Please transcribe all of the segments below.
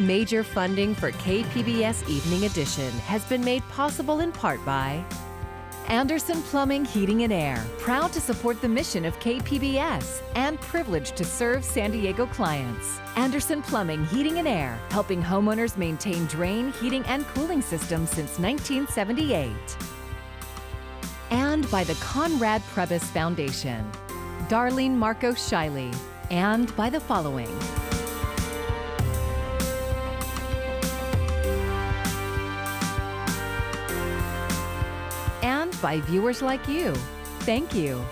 Major funding for KPBS Evening Edition has been made possible in part by Anderson Plumbing, Heating and Air, proud to support the mission of KPBS and privileged to serve San Diego clients. Anderson Plumbing, Heating and Air, helping homeowners maintain drain, heating, and cooling systems since 1978. And by the Conrad Prebys Foundation, Darlene Marco Shiley, and by the following. And by viewers like you. Thank you.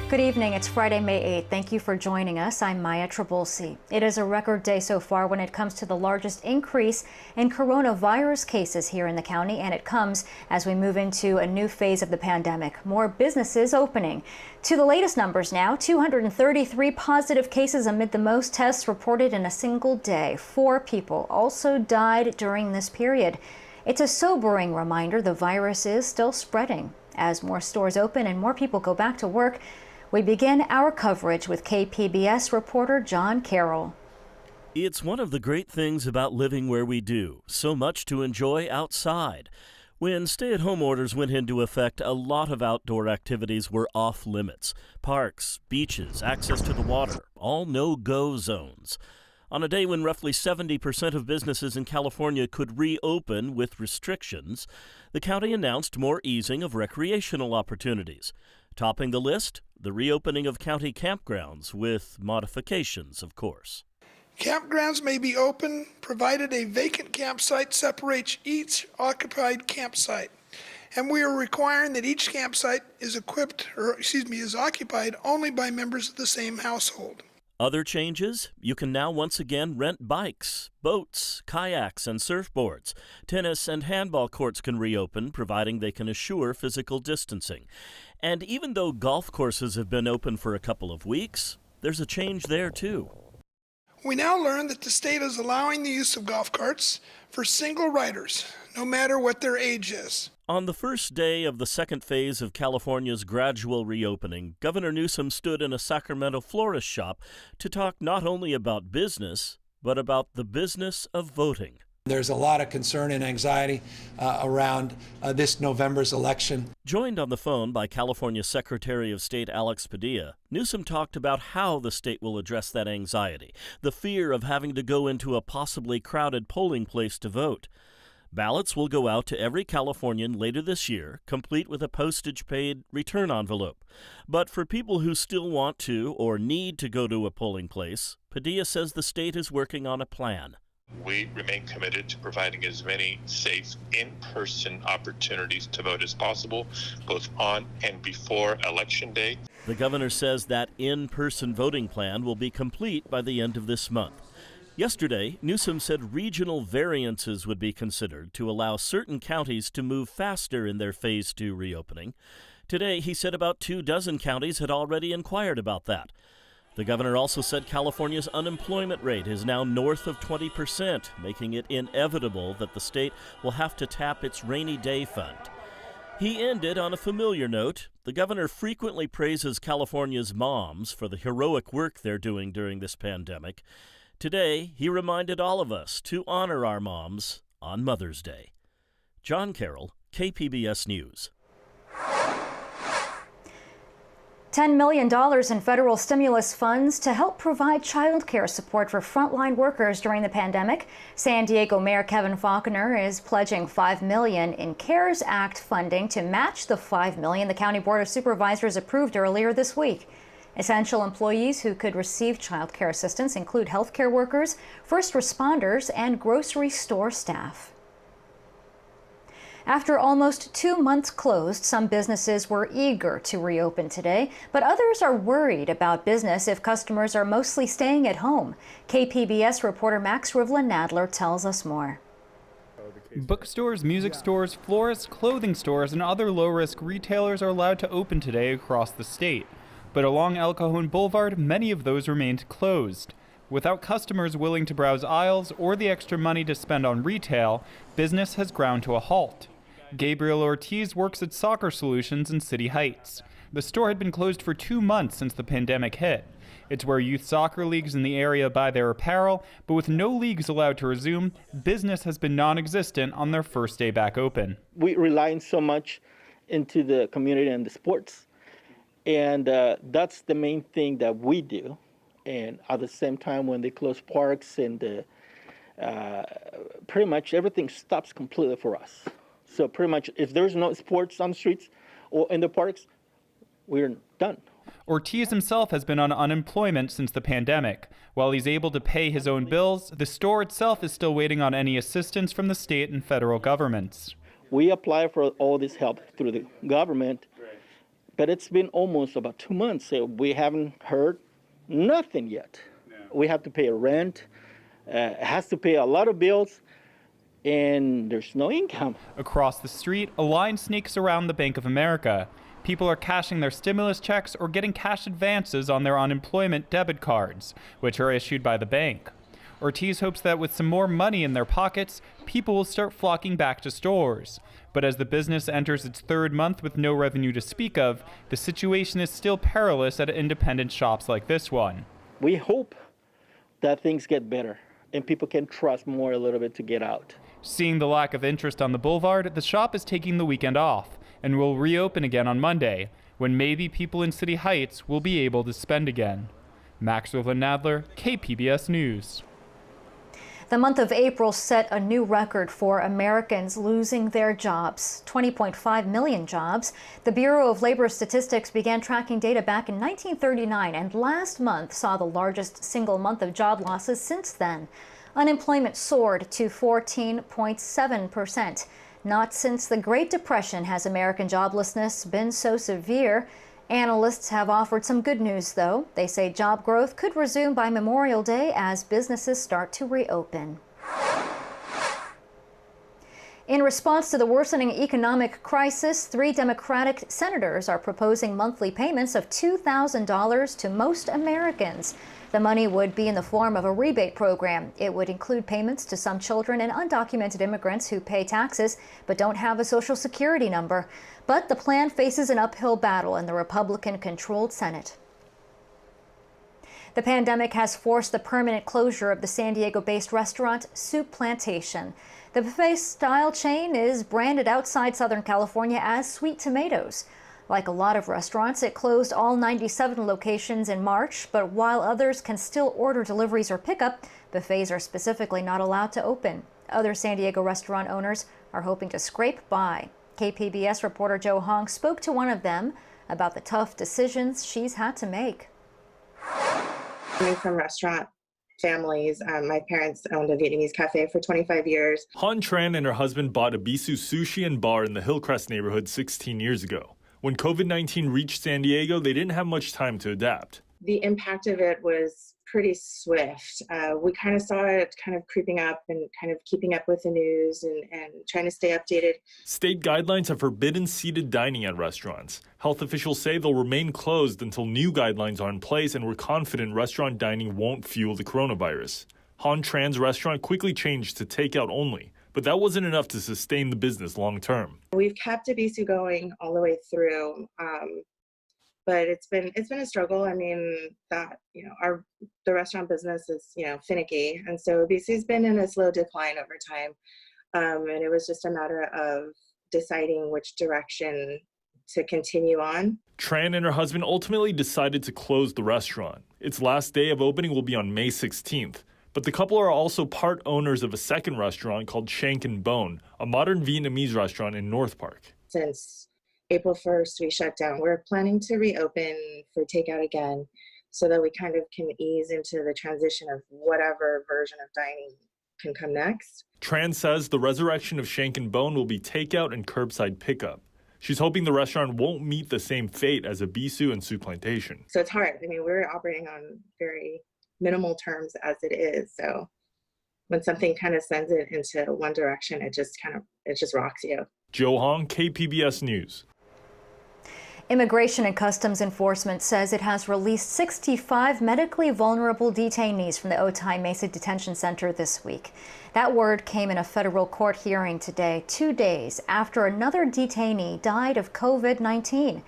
Good evening. It's Friday, May 8th. Thank you for joining us. I'm Maya Trabulsi. It is a record day so far when it comes to the largest increase in coronavirus cases here in the county, and it comes as we move into a new phase of the pandemic. More businesses opening. To the latest numbers now, 233 positive cases amid the most tests reported in a single day. 4 people also died during this period. It's a sobering reminder the virus is still spreading. As more stores open and more people go back to work, we begin our coverage with KPBS reporter John Carroll. It's one of the great things about living where we do, so much to enjoy outside. When stay-at-home orders went into effect, a lot of outdoor activities were off limits. Parks, beaches, access to the water, all no-go zones. On a day when roughly 70% of businesses in California could reopen with restrictions, the county announced more easing of recreational opportunities. Topping the list, the reopening of county campgrounds with modifications, of course. Campgrounds may be open provided a vacant campsite separates each occupied campsite. And we are requiring that each campsite is occupied only by members of the same household. Other changes, you can now once again rent bikes, boats, kayaks, and surfboards. Tennis and handball courts can reopen, providing they can assure physical distancing. And even though golf courses have been open for a couple of weeks, there's a change there too. We now learn that the state is allowing the use of golf carts for single riders, no matter what their age is. On the first day of the second phase of California's gradual reopening, Governor Newsom stood in a Sacramento florist shop to talk not only about business, but about the business of voting. There's a lot of concern and anxiety around this November's election. Joined on the phone by California Secretary of State Alex Padilla, Newsom talked about how the state will address that anxiety, the fear of having to go into a possibly crowded polling place to vote. Ballots will go out to every Californian later this year, complete with a postage-paid return envelope. But for people who still want to or need to go to a polling place, Padilla says the state is working on a plan. We remain committed to providing as many safe in-person opportunities to vote as possible, both on and before Election Day. The governor says that in-person voting plan will be complete by the end of this month. Yesterday, Newsom said regional variances would be considered to allow certain counties to move faster in their Phase 2 reopening. Today, he said about 24 counties had already inquired about that. The governor also said California's unemployment rate is now north of 20%, making it inevitable that the state will have to tap its rainy day fund. He ended on a familiar note. The governor frequently praises California's moms for the heroic work they're doing during this pandemic. Today, he reminded all of us to honor our moms on Mother's Day. John Carroll, KPBS News. $10 million in federal stimulus funds to help provide child care support for frontline workers during the pandemic. San Diego Mayor Kevin Faulconer is pledging $5 million in CARES Act funding to match the $5 million the County Board of Supervisors approved earlier this week. Essential employees who could receive child care assistance include healthcare workers, first responders, and grocery store staff. After almost 2 months closed, some businesses were eager to reopen today, but others are worried about business if customers are mostly staying at home. KPBS reporter Max Rivlin-Nadler tells us more. Bookstores, music stores, florists, clothing stores, and other low-risk retailers are allowed to open today across the state. But along El Cajon Boulevard, many of those remained closed. Without customers willing to browse aisles or the extra money to spend on retail, business has ground to a halt. Gabriel Ortiz works at Soccer Solutions in City Heights. The store had been closed for 2 months since the pandemic hit. It's where youth soccer leagues in the area buy their apparel, but with no leagues allowed to resume, business has been non-existent on their first day back open. We rely so much into the community and the sports, and that's the main thing that we do. And at the same time, when they close parks and pretty much everything stops completely for us. So pretty much if there's no sports on the streets or in the parks, we're done. Ortiz himself has been on unemployment since the pandemic. While he's able to pay his own bills, the store itself is still waiting on any assistance from the state and federal governments. We apply for all this help through the government, but it's been almost about 2 months. So we haven't heard nothing yet. We have to pay a rent, has to pay a lot of bills, and there's no income. Across the street, a line snakes around the Bank of America. People are cashing their stimulus checks or getting cash advances on their unemployment debit cards, which are issued by the bank. Ortiz hopes that with some more money in their pockets, people will start flocking back to stores. But as the business enters its 3rd month with no revenue to speak of, the situation is still perilous at independent shops like this one. We hope that things get better and people can trust more a little bit to get out. Seeing the lack of interest on the boulevard, the shop is taking the weekend off and will reopen again on Monday, when maybe people in City Heights will be able to spend again. Max Nadler, KPBS News. The month of April set a new record for Americans losing their jobs, 20.5 million jobs. The Bureau of Labor Statistics began tracking data back in 1939 and last month saw the largest single month of job losses since then. Unemployment soared to 14.7%. Not since the Great Depression has American joblessness been so severe. Analysts have offered some good news, though. They say job growth could resume by Memorial Day as businesses start to reopen. In response to the worsening economic crisis, 3 Democratic senators are proposing monthly payments of $2,000 to most Americans. The money would be in the form of a rebate program. It would include payments to some children and undocumented immigrants who pay taxes but don't have a Social Security number. But the plan faces an uphill battle in the Republican-controlled Senate. The pandemic has forced the permanent closure of the San Diego-based restaurant Soup Plantation. The buffet-style chain is branded outside Southern California as Sweet Tomatoes. Like a lot of restaurants, it closed all 97 locations in March, but while others can still order deliveries or pickup, buffets are specifically not allowed to open. Other San Diego restaurant owners are hoping to scrape by. KPBS reporter Jo Hong spoke to one of them about the tough decisions she's had to make. Coming from restaurant families, my parents owned a Vietnamese cafe for 25 years. Han Tran and her husband bought a Bisou sushi and bar in the Hillcrest neighborhood 16 years ago. When COVID-19 reached San Diego, they didn't have much time to adapt. The impact of it was pretty swift. We kind of saw it kind of creeping up and kind of keeping up with the news and trying to stay updated. State guidelines have forbidden seated dining at restaurants. Health officials say they'll remain closed until new guidelines are in place, and we're confident restaurant dining won't fuel the coronavirus. Han Tran's restaurant quickly changed to takeout only, but that wasn't enough to sustain the business long term. We've kept Bisou going all the way through, but it's been a struggle. I mean, the restaurant business is finicky, and so Bisou's been in a slow decline over time, and it was just a matter of deciding which direction to continue on. Tran and her husband ultimately decided to close the restaurant. Its last day of opening will be on May 16th. But the couple are also part owners of a second restaurant called Shank and Bone, a modern Vietnamese restaurant in North Park. Since April 1st, we shut down. We're planning to reopen for takeout again so that we kind of can ease into the transition of whatever version of dining can come next. Tran says the resurrection of Shank and Bone will be takeout and curbside pickup. She's hoping the restaurant won't meet the same fate as a Bisou and Soup Plantation. So it's hard. I mean, we're operating on very minimal terms as it is. So when something kind of sends it into one direction, it just rocks you. Jo Hong, KPBS News. Immigration and Customs Enforcement says it has released 65 medically vulnerable detainees from the Otay Mesa Detention Center this week. That word came in a federal court hearing today, 2 days after another detainee died of COVID-19.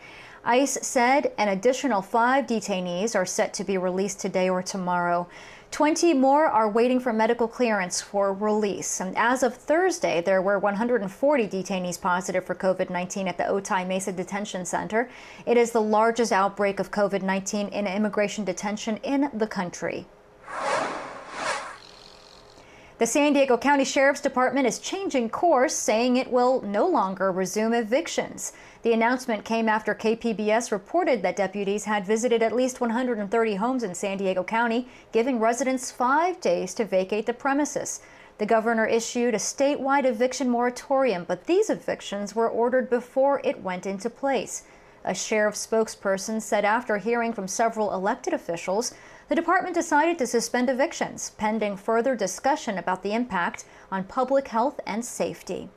ICE said an additional 5 detainees are set to be released today or tomorrow. 20 more are waiting for medical clearance for release. And as of Thursday, there were 140 detainees positive for COVID-19 at the Otay Mesa Detention Center. It is the largest outbreak of COVID-19 in immigration detention in the country. The San Diego County Sheriff's Department is changing course, saying it will no longer resume evictions. The announcement came after KPBS reported that deputies had visited at least 130 homes in San Diego County, giving residents 5 days to vacate the premises. The governor issued a statewide eviction moratorium, but these evictions were ordered before it went into place. A sheriff's spokesperson said after hearing from several elected officials, the department decided to suspend evictions, pending further discussion about the impact on public health and safety.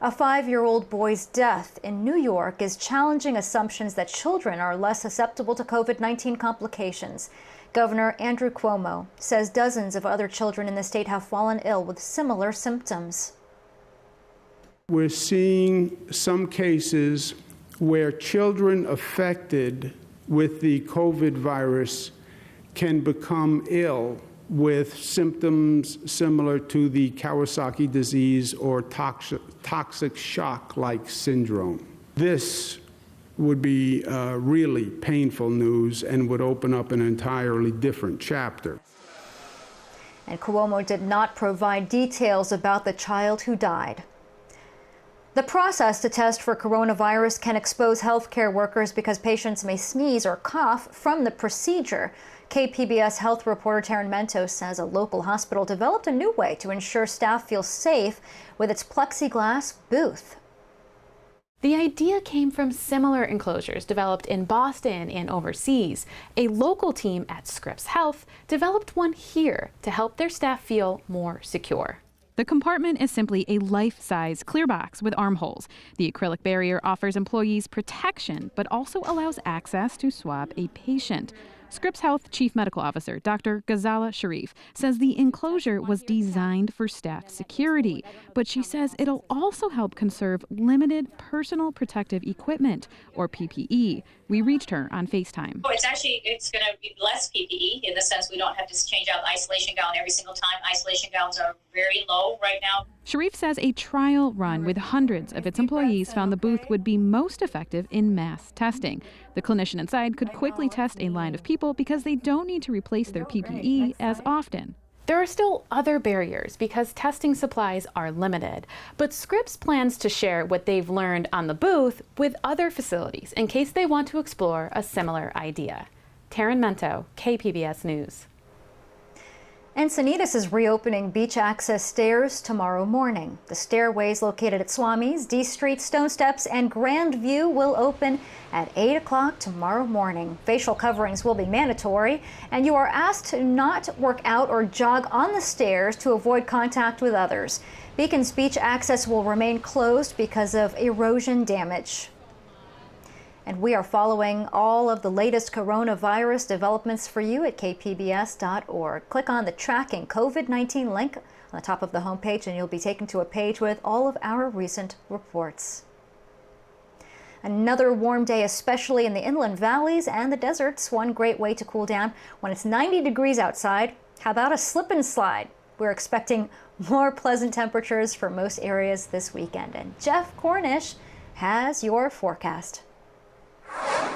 A 5-year-old boy's death in New York is challenging assumptions that children are less susceptible to COVID-19 complications. Governor Andrew Cuomo says dozens of other children in the state have fallen ill with similar symptoms. We're seeing some cases where children affected with the COVID virus can become ill with symptoms similar to the Kawasaki disease or toxic shock-like syndrome. This would be really painful news and would open up an entirely different chapter. And Cuomo did not provide details about the child who died. The process to test for coronavirus can expose healthcare workers because patients may sneeze or cough from the procedure. KPBS health reporter Taryn Mentos says a local hospital developed a new way to ensure staff feel safe with its plexiglass booth. The idea came from similar enclosures developed in Boston and overseas. A local team at Scripps Health developed one here to help their staff feel more secure. The compartment is simply a life-size clear box with armholes. The acrylic barrier offers employees protection, but also allows access to swab a patient. Scripps Health Chief Medical Officer Dr. Ghazala Sharif says the enclosure was designed for staff security, but she says it'll also help conserve limited personal protective equipment, or PPE. We reached her on FaceTime. It's going to be less PPE in the sense we don't have to change out the isolation gown every single time. Isolation gowns are very low right now. Sharif says a trial run with hundreds of its employees found the booth would be most effective in mass testing. The clinician inside could quickly test a line of people because they don't need to replace their PPE as often. There are still other barriers because testing supplies are limited, but Scripps plans to share what they've learned on the booth with other facilities in case they want to explore a similar idea. Taryn Mento, KPBS News. Encinitas is reopening beach access stairs tomorrow morning. The stairways located at Swami's, D Street, Stone Steps, and Grand View will open at 8 o'clock tomorrow morning. Facial coverings will be mandatory, and you are asked to not work out or jog on the stairs to avoid contact with others. Beacon's beach access will remain closed because of erosion damage. And we are following all of the latest coronavirus developments for you at kpbs.org. Click on the Tracking COVID-19 link on the top of the homepage and you'll be taken to a page with all of our recent reports. Another warm day, especially in the inland valleys and the deserts. One great way to cool down when it's 90 degrees outside. How about a slip and slide? We're expecting more pleasant temperatures for most areas this weekend. And Jeff Cornish has your forecast. I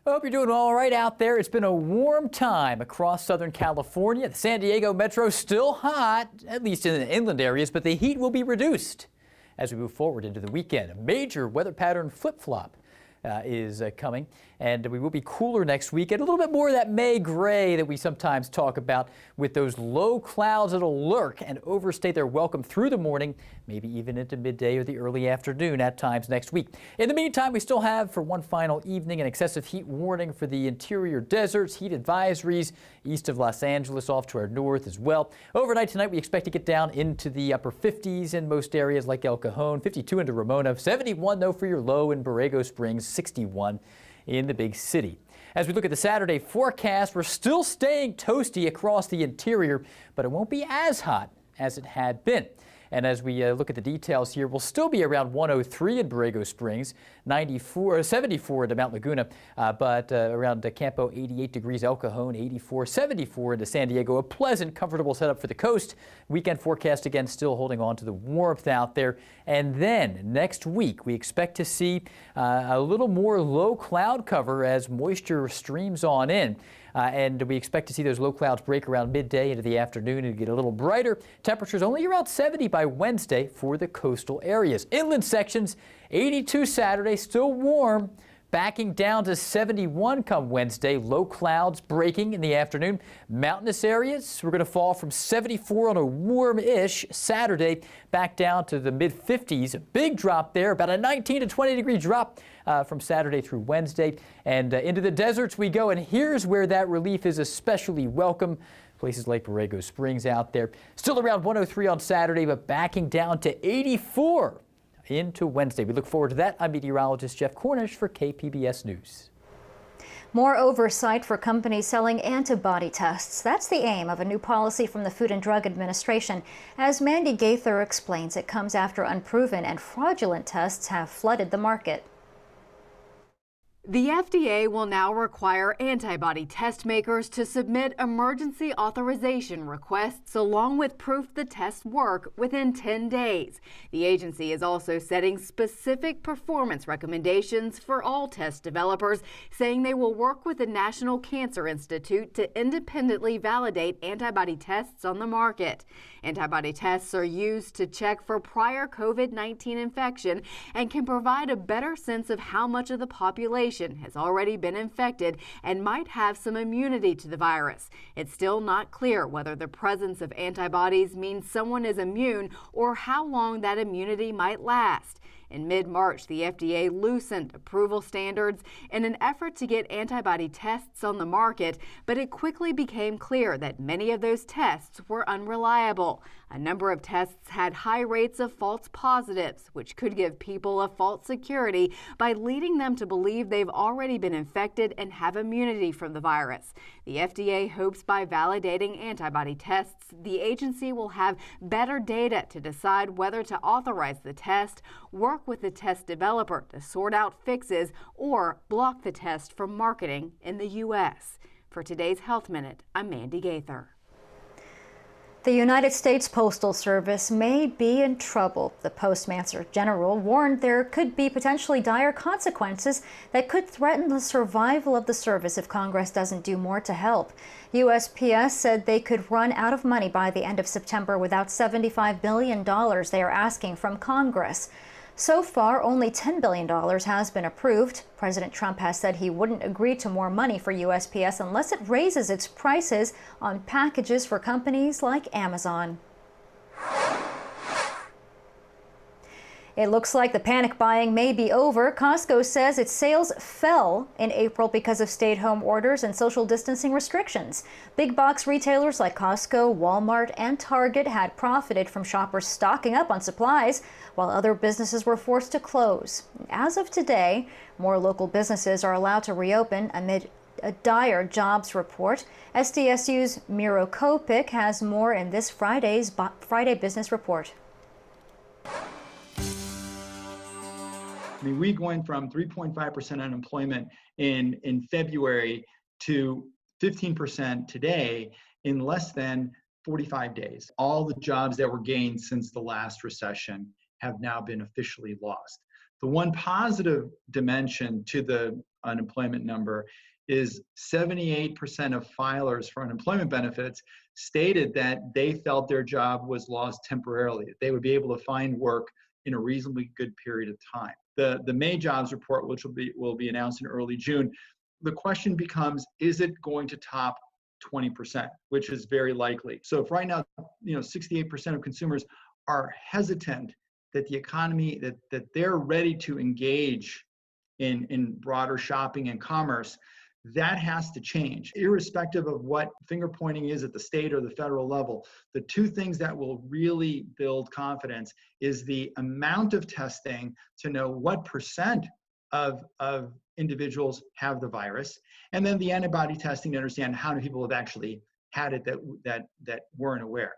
hope you're doing all right out there. It's been a warm time across Southern California. The San Diego metro still hot, at least in the inland areas, but the heat will be reduced as we move forward into the weekend. A major weather pattern flip-flop is coming, and we will be cooler next week and a little bit more of that May gray that we sometimes talk about with those low clouds that'll lurk and overstay their welcome through the morning, maybe even into midday or the early afternoon at times next week. In the meantime, we still have for one final evening an excessive heat warning for the interior deserts, heat advisories east of Los Angeles off to our north as well. Overnight tonight, we expect to get down into the upper 50s in most areas like El Cajon, 52 into Ramona, 71 though for your low in Borrego Springs, 61 in the big city. As we look at the Saturday forecast, we're still staying toasty across the interior, but it won't be as hot as it had been. And as we look at the details here, we'll still be around 103 in Borrego Springs, 74 into Mount Laguna, but around Campo 88 degrees, El Cajon 84, 74 into San Diego. A pleasant, comfortable setup for the coast. Weekend forecast again still holding on to the warmth out there. And then next week we expect to see a little more low cloud cover as moisture streams on in. And we expect to see those low clouds break around midday into the afternoon and get a little brighter. Temperatures only around 70 by Wednesday for the coastal areas. Inland sections, 82 Saturday, still warm. Backing down to 71 come Wednesday. Low clouds breaking in the afternoon. Mountainous areas, we're going to fall from 74 on a warm-ish Saturday back down to the mid-50s. A big drop there, about a 19 to 20 degree drop from Saturday through Wednesday. And into the deserts we go, and here's where that relief is especially welcome. Places like Borrego Springs out there. Still around 103 on Saturday, but backing down to 84 into Wednesday. We look forward to that. I'm meteorologist Jeff Cornish for KPBS News. More oversight for companies selling antibody tests. That's the aim of a new policy from the Food and Drug Administration. As Mandy Gaither explains, it comes after unproven and fraudulent tests have flooded the market. The FDA will now require antibody test makers to submit emergency authorization requests along with proof the tests work within 10 days. The agency is also setting specific performance recommendations for all test developers, saying they will work with the National Cancer Institute to independently validate antibody tests on the market. Antibody tests are used to check for prior COVID-19 infection and can provide a better sense of how much of the population has already been infected and might have some immunity to the virus. It's still not clear whether the presence of antibodies means someone is immune or how long that immunity might last. In mid-March, the FDA loosened approval standards in an effort to get antibody tests on the market, but it quickly became clear that many of those tests were unreliable. A number of tests had high rates of false positives, which could give people a false security by leading them to believe they've already been infected and have immunity from the virus. The FDA hopes by validating antibody tests, the agency will have better data to decide whether to authorize the test, work with the test developer to sort out fixes, or block the test from marketing in the U.S. For today's Health Minute, I'm Mandy Gaither. The United States Postal Service may be in trouble. The Postmaster General warned there could be potentially dire consequences that could threaten the survival of the service if Congress doesn't do more to help. USPS said they could run out of money by the end of September without $75 billion they are asking from Congress. So far, only $10 billion has been approved. President Trump has said he wouldn't agree to more money for USPS unless it raises its prices on packages for companies like Amazon. It looks like the panic buying may be over. Costco says its sales fell in April because of stay-at-home orders and social distancing restrictions. Big box retailers like Costco, Walmart, and Target had profited from shoppers stocking up on supplies, while other businesses were forced to close. As of today, more local businesses are allowed to reopen amid a dire jobs report. SDSU's Miro Kopik has more in this Friday Business Report. I mean, we going from 3.5% unemployment in February to 15% today in less than 45 days. All the jobs that were gained since the last recession have now been officially lost. The one positive dimension to the unemployment number is 78% of filers for unemployment benefits stated that they felt their job was lost temporarily, that they would be able to find work in a reasonably good period of time. The May jobs report, which will be announced in early June, the question becomes, is it going to top 20%, which is very likely. So if right now, 68% of consumers are hesitant that the economy, that they're ready to engage in broader shopping and commerce, that has to change. Irrespective of what finger pointing is at the state or the federal level, the two things that will really build confidence is the amount of testing to know what percent of individuals have the virus, and then the antibody testing to understand how many people have actually had it that weren't aware.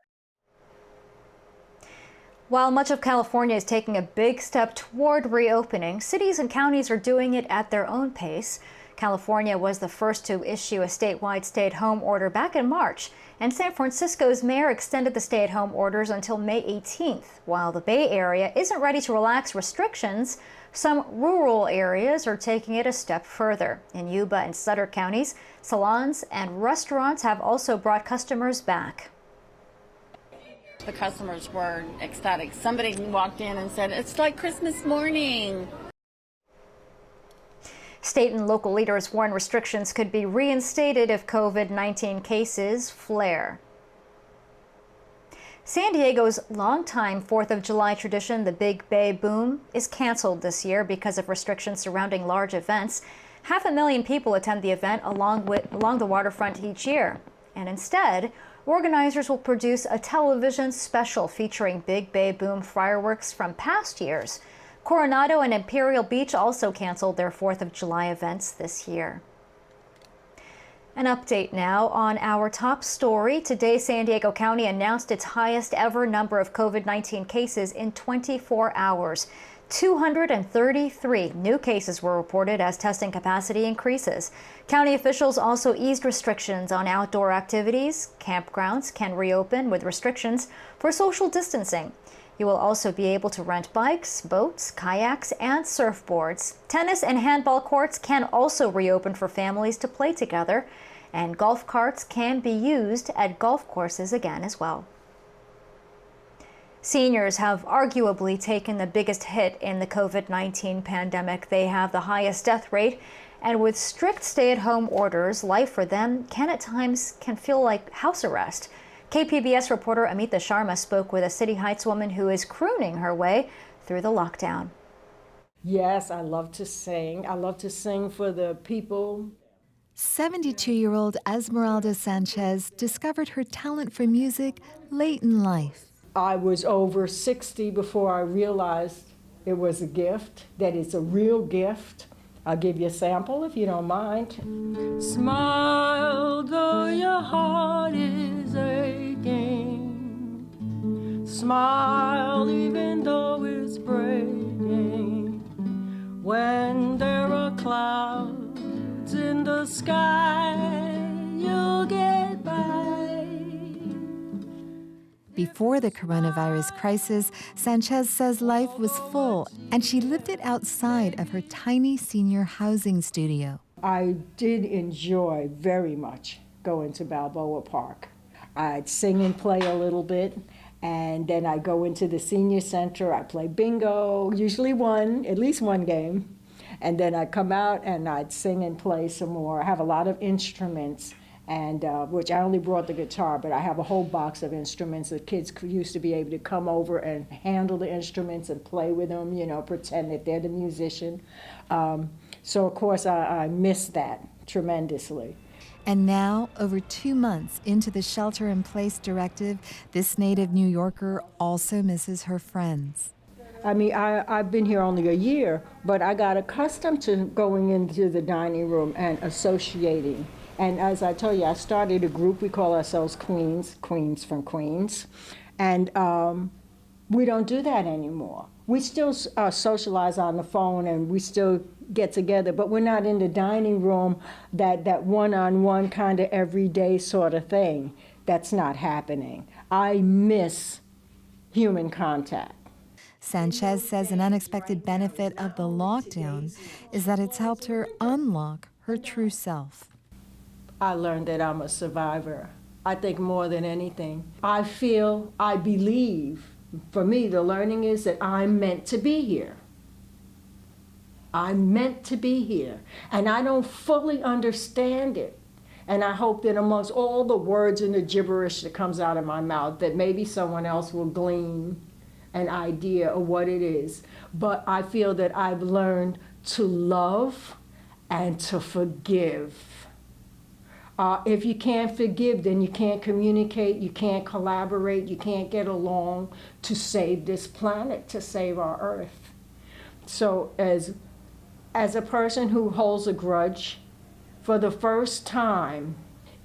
While much of California is taking a big step toward reopening, cities and counties are doing it at their own pace. California was the first to issue a statewide stay-at-home order back in March, and San Francisco's mayor extended the stay-at-home orders until May 18th. While the Bay Area isn't ready to relax restrictions, some rural areas are taking it a step further. In Yuba and Sutter counties, salons and restaurants have also brought customers back. The customers were ecstatic. Somebody walked in and said, "It's like Christmas morning." State and local leaders warn restrictions could be reinstated if COVID-19 cases flare. San Diego's longtime 4th of July tradition, the Big Bay Boom, is canceled this year because of restrictions surrounding large events. 500,000 people attend the event along the waterfront each year. And instead, organizers will produce a television special featuring Big Bay Boom fireworks from past years. Coronado and Imperial Beach also canceled their 4th of July events this year. An update now on our top story. Today, San Diego County announced its highest ever number of COVID-19 cases in 24 hours. 233 new cases were reported as testing capacity increases. County officials also eased restrictions on outdoor activities. Campgrounds can reopen with restrictions for social distancing. You will also be able to rent bikes, boats, kayaks, and surfboards. Tennis and handball courts can also reopen for families to play together, and golf carts can be used at golf courses again as well. Seniors have arguably taken the biggest hit in the COVID-19 pandemic. They have the highest death rate, and with strict stay-at-home orders, life for them can feel like house arrest. KPBS reporter Amita Sharma spoke with a City Heights woman who is crooning her way through the lockdown. Yes, I love to sing. I love to sing for the people. 72-year-old Esmeralda Sanchez discovered her talent for music late in life. I was over 60 before I realized it was a gift, that it's a real gift. I'll give you a sample if you don't mind. Smile though your heart is aching. Smile even though it's breaking. When there are clouds in the sky, you'll get by. Before the coronavirus crisis, Sanchez says life was full, and she lived it outside of her tiny senior housing studio. I did enjoy very much going to Balboa Park. I'd sing and play a little bit, and then I'd go into the senior center. I'd play bingo, usually at least one game, and then I'd come out and I'd sing and play some more. I have a lot of instruments, and which I only brought the guitar, but I have a whole box of instruments. The kids used to be able to come over and handle the instruments and play with them, pretend that they're the musician. So of course I miss that tremendously. And now, over 2 months into the shelter-in-place directive, this native New Yorker also misses her friends. I mean, I've been here only a year, but I got accustomed to going into the dining room and associating. And as I told you, I started a group. We call ourselves Queens from Queens. And we don't do that anymore. We still socialize on the phone and we still get together, but we're not in the dining room, that one-on-one kind of everyday sort of thing. That's not happening. I miss human contact. Sanchez says an unexpected benefit of the lockdown is that it's helped her unlock her true self. I learned that I'm a survivor. I think more than anything. I believe, for me, the learning is that I'm meant to be here. I'm meant to be here. And I don't fully understand it. And I hope that amongst all the words and the gibberish that comes out of my mouth, that maybe someone else will glean an idea of what it is. But I feel that I've learned to love and to forgive. If you can't forgive, then you can't communicate, you can't collaborate, you can't get along to save this planet, to save our Earth. So as a person who holds a grudge, for the first time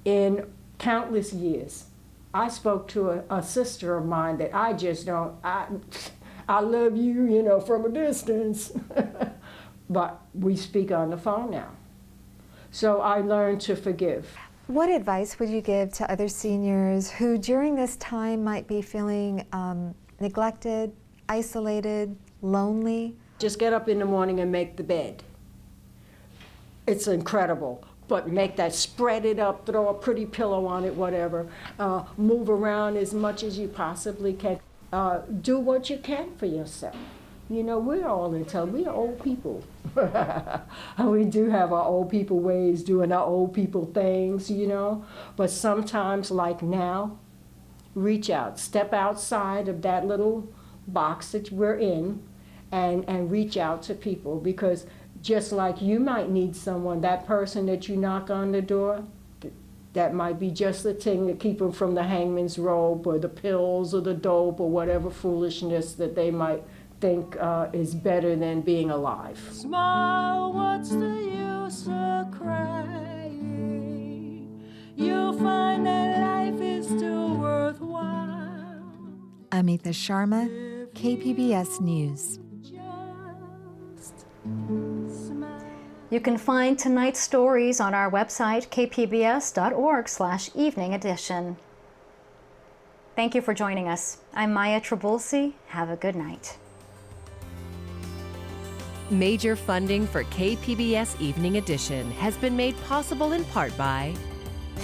in countless years, I spoke to a sister of mine that I just don't, I love you, you know, from a distance. But we speak on the phone now. So I learned to forgive. What advice would you give to other seniors who during this time might be feeling neglected, isolated, lonely? Just get up in the morning and make the bed. It's incredible. But make that, spread it up, throw a pretty pillow on it, whatever. Move around as much as you possibly can. Do what you can for yourself. You know, we're all we're old people. We do have our old people ways, doing our old people things, you know. But sometimes, like now, reach out, step outside of that little box that we're in and reach out to people, because just like you might need someone, that person that you knock on the door, that might be just the thing to keep them from the hangman's rope or the pills or the dope or whatever foolishness that they might think is better than being alive. Smile, what's the use of crying? You'll find that life is still worthwhile. Amita Sharma, KPBS News. You can find tonight's stories on our website, kpbs.org/evening edition. Thank you for joining us. I'm Maya Trabulsi. Have a good night. Major funding for KPBS Evening Edition has been made possible in part by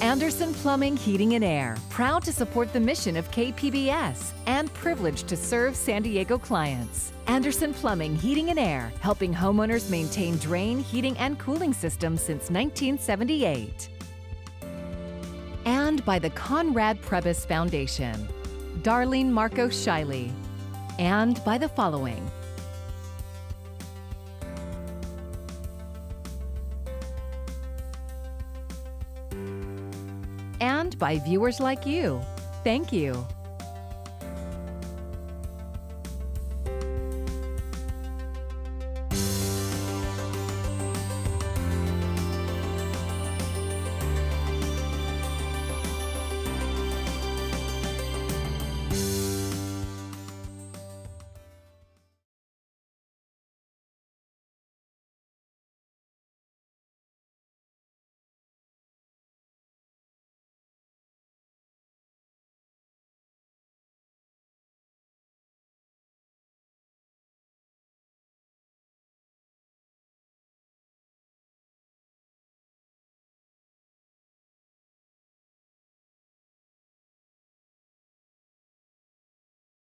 Anderson Plumbing, Heating and Air, proud to support the mission of KPBS and privileged to serve San Diego clients. Anderson Plumbing, Heating and Air, helping homeowners maintain drain, heating, and cooling systems since 1978. And by the Conrad Prebys Foundation, Darlene Marco Shiley. And by the following: and by viewers like you. Thank you.